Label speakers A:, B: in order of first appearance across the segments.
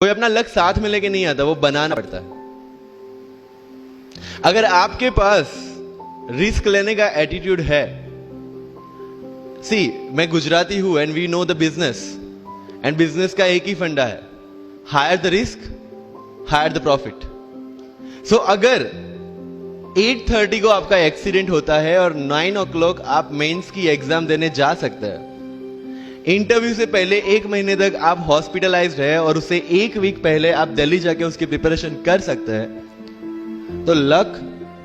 A: कोई अपना लक साथ में लेके नहीं आता, वो बनाना पड़ता है। अगर आपके पास रिस्क लेने का एटीट्यूड है, सी मैं गुजराती हूं and we know the business, and business का एक ही फंडा है, higher the risk higher the profit. So अगर 8:30 को आपका एक्सीडेंट होता है और 9 o'clock आप मेंस की एग्जाम देने जा सकते हैं, इंटरव्यू से पहले 1 महीने तक आप हॉस्पिटलाइज्ड है और उससे 1 वीक पहले आप दिल्ली जाके उसकी प्रिपरेशन कर सकते हैं, तो luck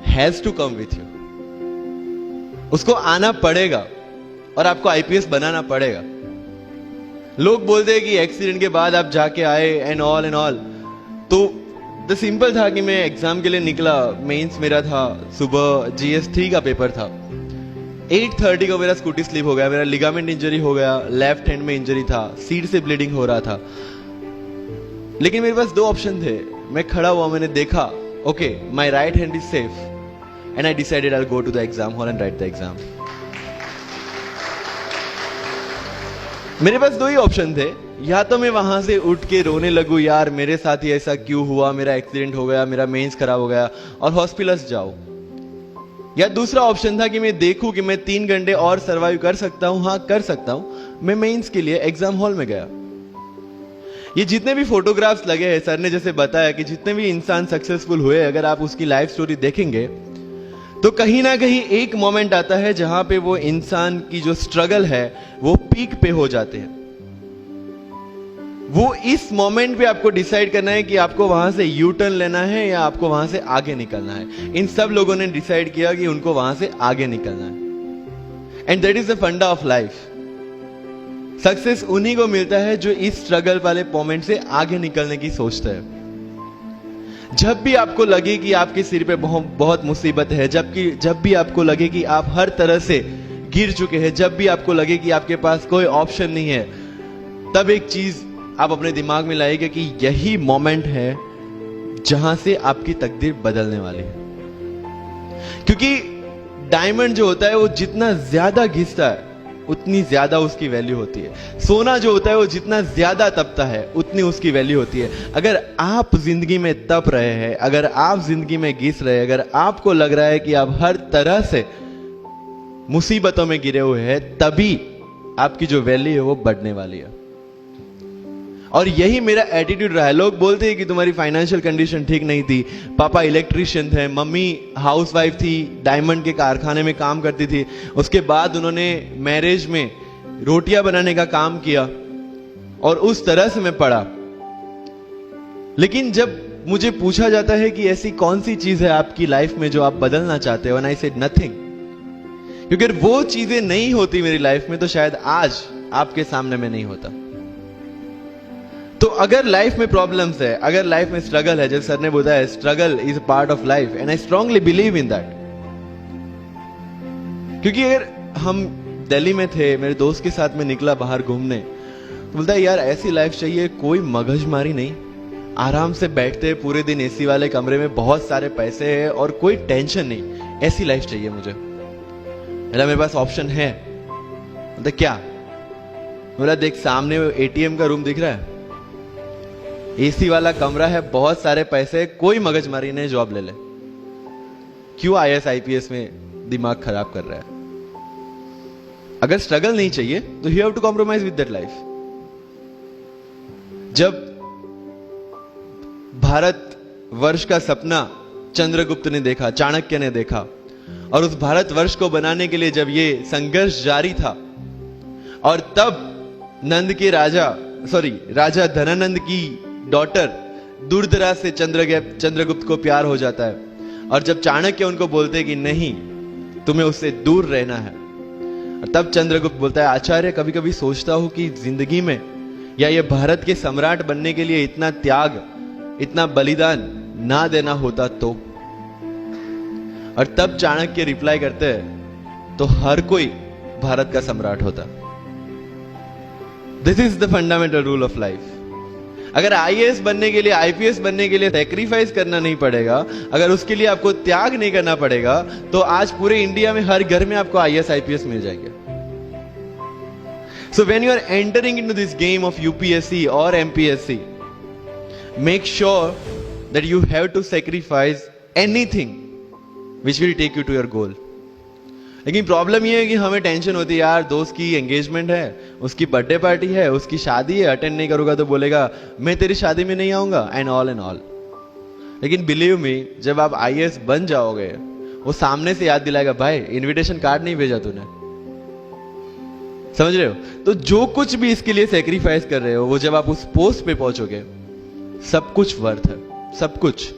A: has to come with you. उसको आना पड़ेगा और आपको आईपीएस बनाना पड़ेगा। लोग बोलते हैं कि एक्सीडेंट के बाद आप जाके आए एंड ऑल, तो द सिंपल था कि मैं एग्जाम के लिए निकला, मेंस मेरा था, सुबह GS3 का पेपर था। 8:30 को मेरा स्कूटी स्लिप हो गया, मेरा लिगामेंट इंजरी हो गया, लेफ्ट हैंड में इंजरी था, सीट से ब्लीडिंग हो रहा था। लेकिन मेरे पास 2 ऑप्शन थे। मैं खड़ा हुआ, मैंने देखा, okay my right hand is safe and I decided I will go to the exam hall and write the exam. मेरे पास 2 ही ऑप्शन थे, या तो मैं वहां से उठ के रोने लगूं, यार मेरे साथ ही ऐसा क्यों हुआ, मेरा एक्सीडेंट हो गया, मेरा मेंस खराब हो गया और हॉस्पिटल जाओ, या दूसरा ऑप्शन था कि मैं देखूं कि मैं 3 घंटे और सरवाइव कर सकता हूं। हाँ कर सकता हूं। मैं मेंस के लिए एग्जाम हॉल में गया। ये जितने भी फोटोग्राफ्स लगे हैं, सर ने जैसे बताया कि जितने भी इंसान सक्सेसफुल हुए, अगर आप उसकी लाइफ स्टोरी देखेंगे तो कहीं ना कहीं एक मोमेंट आता है जहां पे वो इंसान की जो स्ट्रगल है वो पीक पे हो जाते हैं। वो इस मोमेंट पे आपको डिसाइड करना है कि आपको वहां से यू टर्न लेना है या आपको वहां से आगे निकलना है। इन सब लोगों ने डिसाइड किया कि उनको वहां से आगे निकलना है, एंड दैट इज द फंडा ऑफ लाइफ। सक्सेस उन्हीं को मिलता है जो इस स्ट्रगल वाले मोमेंट से आगे निकलने की सोचते हैं। जब भी आपको लगे कि आपके सिर पे बहुत मुसीबत है, जब भी आपको लगे कि आप हर तरह से गिर चुके हैं, जब भी आपको लगे कि आपके पास कोई ऑप्शन नहीं है, तब एक चीज आप अपने दिमाग में लाइएगा कि यही मोमेंट है जहां से आपकी तकदीर बदलने वाली है। क्योंकि डायमंड जो होता है वो जितना ज्यादा घिसता है उतनी ज्यादा उसकी वैल्यू होती है। सोना जो होता है वो जितना ज्यादा तपता है उतनी उसकी वैल्यू होती है। अगर आप जिंदगी में तप रहे हैं, अगर आप जिंदगी में घिस रहे हैं, अगर आपको लग रहा है कि आप हर तरह से मुसीबतों में गिरे हुए हैं, तभी आपकी जो वैल्यू है वो बढ़ने वाली है। और यही मेरा एटीट्यूड रहा है। लोग बोलते हैं कि तुम्हारी फाइनेंशियल कंडीशन ठीक नहीं थी, पापा इलेक्ट्रिशियन थे, मम्मी हाउसवाइफ थी, डायमंड के कारखाने में काम करती थी, उसके बाद उन्होंने मैरिज में रोटियां बनाने का काम किया और उस तरह से मैं पढ़ा। लेकिन जब मुझे पूछा जाता है कि ऐसी कौन सी चीज है आपकी लाइफ में जो आप बदलना चाहते हो, एंड आई सेड नथिंग, क्योंकि वो चीजें नहीं होती मेरी लाइफ में तो शायद आज आपके सामने में नहीं होता। तो अगर लाइफ में प्रॉब्लम्स है, अगर लाइफ में स्ट्रगल है, जैसे सर ने बताया struggle is a part of life, and I strongly believe in that. क्योंकि अगर हम दिल्ली में थे, मेरे दोस्त के साथ में निकला बाहर घूमने, तो बोलता है यार ऐसी लाइफ चाहिए, कोई मगजमारी नहीं, आराम से बैठते पूरे दिन एसी वाले कमरे में, बहुत सारे पैसे है और कोई टेंशन नहीं, ऐसी लाइफ चाहिए मुझे। बोला मेरे पास ऑप्शन है। बोलता क्या? बोला देख सामने ATM का रूम दिख रहा है, एसी वाला कमरा है, बहुत सारे पैसे, कोई मगजमारी नहीं, जॉब ले ले। क्यों IAS IPS में दिमाग खराब कर रहा है? अगर स्ट्रगल नहीं चाहिए तो you have to compromise with that life. जब भारत वर्ष का सपना चंद्रगुप्त ने देखा, चाणक्य ने देखा, और उस भारत वर्ष को बनाने के लिए जब ये संघर्ष जारी था, और तब राजा धनानंद की डॉटर दुर्धरा से चंद्रगुप्त को प्यार हो जाता है, और जब चाणक्य उनको बोलते कि नहीं तुम्हें उससे दूर रहना है, और तब चंद्रगुप्त बोलता है आचार्य कभी कभी सोचता हूं कि जिंदगी में या ये भारत के सम्राट बनने के लिए इतना त्याग, इतना बलिदान ना देना होता तो। और तब चाणक्य रिप्लाई करते हैं तो हर कोई भारत का सम्राट होता। This is the fundamental rule of life. अगर IAS बनने के लिए, IPS बनने के लिए सैक्रिफाइस करना नहीं पड़ेगा, अगर उसके लिए आपको त्याग नहीं करना पड़ेगा, तो आज पूरे इंडिया में हर घर में आपको IAS IPS मिल जाएंगे। So when you are entering into this game of UPSC और MPSC, make sure that you have to sacrifice anything which will take you to your goal. लेकिन प्रॉब्लम ये है कि हमें टेंशन होती है, यार दोस्त की एंगेजमेंट है, उसकी बर्थडे पार्टी है, उसकी शादी है, अटेंड नहीं करूंगा तो बोलेगा मैं तेरी शादी में नहीं आऊंगा, एंड ऑल. लेकिन बिलीव मी, जब आप आईएएस बन जाओगे, वो सामने से याद दिलाएगा, भाई इनविटेशन कार्ड नहीं भेजा तूने. समझ रहे हो? तो जो कुछ भी इसके लिए सेक्रीफाइस कर रहे हो, वो जब आप उस पोस्ट पे पहुंचोगे, सब कुछ वर्थ है, सब कुछ.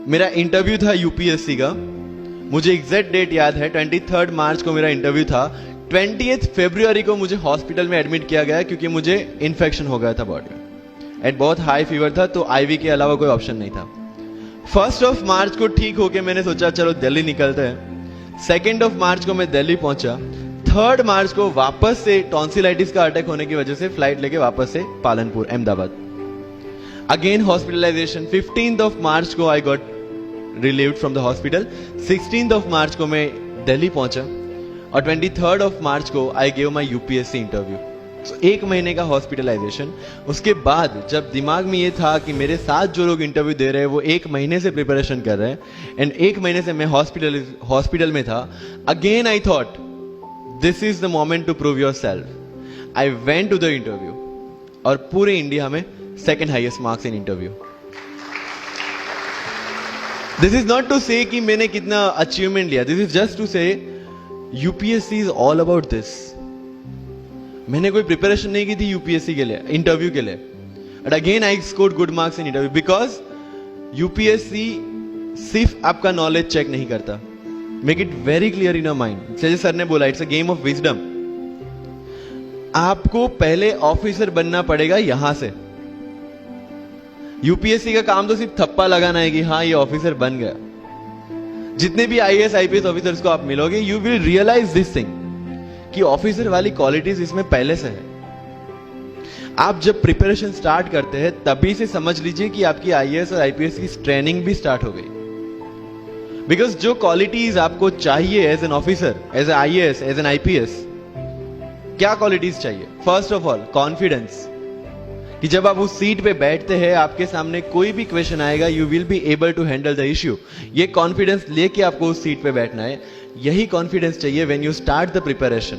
A: मेरा इंटरव्यू था यूपीएससी का, मुझे एग्जैक्ट डेट याद है, 23 मार्च को मेरा इंटरव्यू था. 20 फरवरी को मुझे हॉस्पिटल में एडमिट किया गया क्योंकि मुझे इन्फेक्शन हो गया था बॉडी में, एंड बहुत हाई फीवर था, तो आईवी के अलावा कोई ऑप्शन नहीं था. 1 मार्च को ठीक होके मैंने सोचा चलो दिल्ली निकलते हैं. 2 मार्च को मैं दिल्ली पहुंचा. 3 मार्च को वापस से टॉन्सिलाइटिस का अटैक होने की वजह से फ्लाइट लेके वापस से पालनपुर, अहमदाबाद. Again hospitalization. 15 मार्च को I got relieved from the hospital. 16 मार्च को मैं दिल्ली पहुंचा और 23 मार्च को I give my UPSC interview. So 1 महीने का हॉस्पिटलाइजेशन. उसके बाद जब दिमाग में ये था कि मेरे साथ जो लोग इंटरव्यू दे रहे हैं वो 1 महीने से प्रिपरेशन कर रहे हैं, एंड 1 महीने से मैं हॉस्पिटल में था, again I thought this is the moment to prove yourself. I went to the interview और पूरे इंडिया में 2nd highest marks in interview. This is not to say कि मैंने कितना अचीवमेंट लिया, this is just to say UPSC is all about this. मैंने कोई preparation नहीं की थी यूपीएससी के लिए, इंटरव्यू के लिए, but again I scored good marks in interview because UPSC सिर्फ आपका नॉलेज चेक नहीं करता. Make it very clear in your mind. जैसे सर ने बोला, it's a game of wisdom. आपको पहले ऑफिसर बनना पड़ेगा यहां से. यूपीएससी का काम तो सिर्फ थप्पा लगाना है कि हाँ ये ऑफिसर बन गया. जितने भी आईएएस आईपीएस ऑफिसर्स को आप मिलोगे, you will realise this thing कि ऑफिसर वाली क्वालिटीज इसमें पहले से है. आप जब प्रिपरेशन स्टार्ट करते हैं तभी से समझ लीजिए कि आपकी आईएएस और आईपीएस की ट्रेनिंग भी स्टार्ट हो गई. बिकॉज जो क्वालिटीज आपको चाहिए as an officer, as a IAS, as an IPS, क्या क्वालिटीज चाहिए? फर्स्ट ऑफ ऑल कॉन्फिडेंस, कि जब आप उस सीट पे बैठते हैं, आपके सामने कोई भी क्वेश्चन आएगा, you will be able to handle the issue. ये कॉन्फिडेंस लेके आपको उस सीट पे बैठना है. यही कॉन्फिडेंस चाहिए when you start the preparation.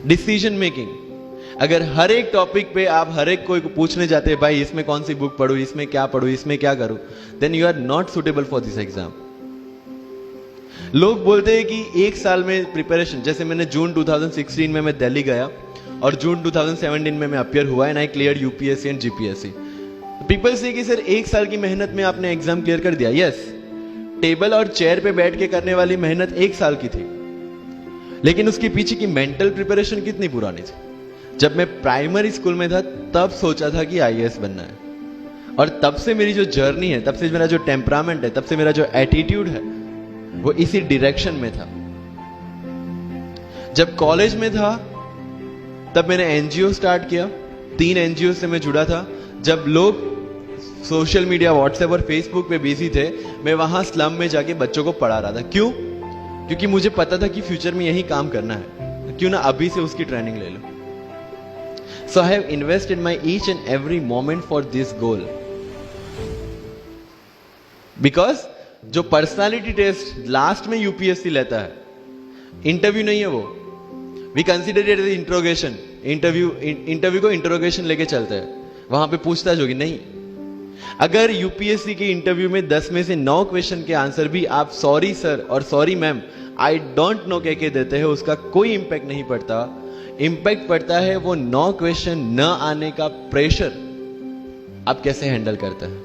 A: Decision making. अगर हर एक टॉपिक पे आप हर एक कोई को पूछने जाते हैं, भाई इसमें कौन सी बुक पढूं, इसमें क्या पढूं, इसमें क्या करूं, then you are not suitable for this exam. लोग बोलते हैं कि 1 साल में प्रिपरेशन, जैसे मैंने जून 2016 में मैं दिल्ली गया और जून 2017 में मैं अपियर हुआ and I clear UPSC and GPSC. People से कि सर 1 साल की मेहनत में आपने एग्जाम क्लियर कर दिया. यस, टेबल और चेयर पे बैठ के करने वाली मेहनत 1 साल की थी, लेकिन उसके पीछे की मेंटल प्रिपरेशन कितनी पुरानी थी. जब मैं प्राइमरी स्कूल में था तब सोचा था कि आईएएस बनना है, और तब से मेरी जो जर्नी है, तब से मेरा जो टेम्परामेंट है, तब से मेरा जो एटीट्यूड है, वो इसी डायरेक्शन में था. जब कॉलेज में था तब मैंने एनजीओ स्टार्ट किया. 3 एनजीओ से मैं जुड़ा था. जब लोग सोशल मीडिया, व्हाट्सएप और फेसबुक पे बिजी थे, मैं वहां स्लम में जाके बच्चों को पढ़ा रहा था. क्यों? क्योंकि मुझे पता था कि फ्यूचर में यही काम करना है, क्यों ना अभी से उसकी ट्रेनिंग ले लो. So I have invested my each and every moment for this goal. Because जो पर्सनालिटी टेस्ट लास्ट में यूपीएससी लेता है, इंटरव्यू नहीं है वो. We consider it as interrogation. Interview को इंट्रोगेशन लेके चलते हैं, वहां पे पूछताछ होगी नहीं. अगर यूपीएससी के इंटरव्यू में 10 में से 9 क्वेश्चन के आंसर भी आप सॉरी सर और sorry ma'am, I don't know कह के देते हैं, उसका कोई इंपैक्ट नहीं पड़ता. इंपैक्ट पड़ता है वो 9 क्वेश्चन न आने का प्रेशर आप कैसे हैंडल करते हैं.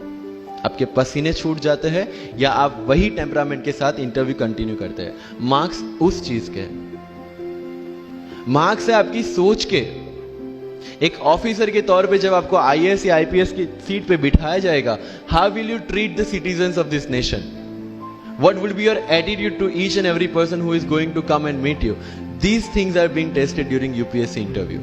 A: आपके पसीने छूट जाते हैं या आप वही टेम्परामेंट के साथ इंटरव्यू कंटिन्यू करते हैं. मार्क्स उस चीज के, मार्क्स है आपकी सोच के. एक ऑफिसर के तौर पे जब आपको आईएएस या आईपीएस की सीट पे बिठाया जाएगा, how will you treat the citizens of this nation? What will be your attitude to each and every person who is going to come and meet you? These things are being tested during UPSC interview.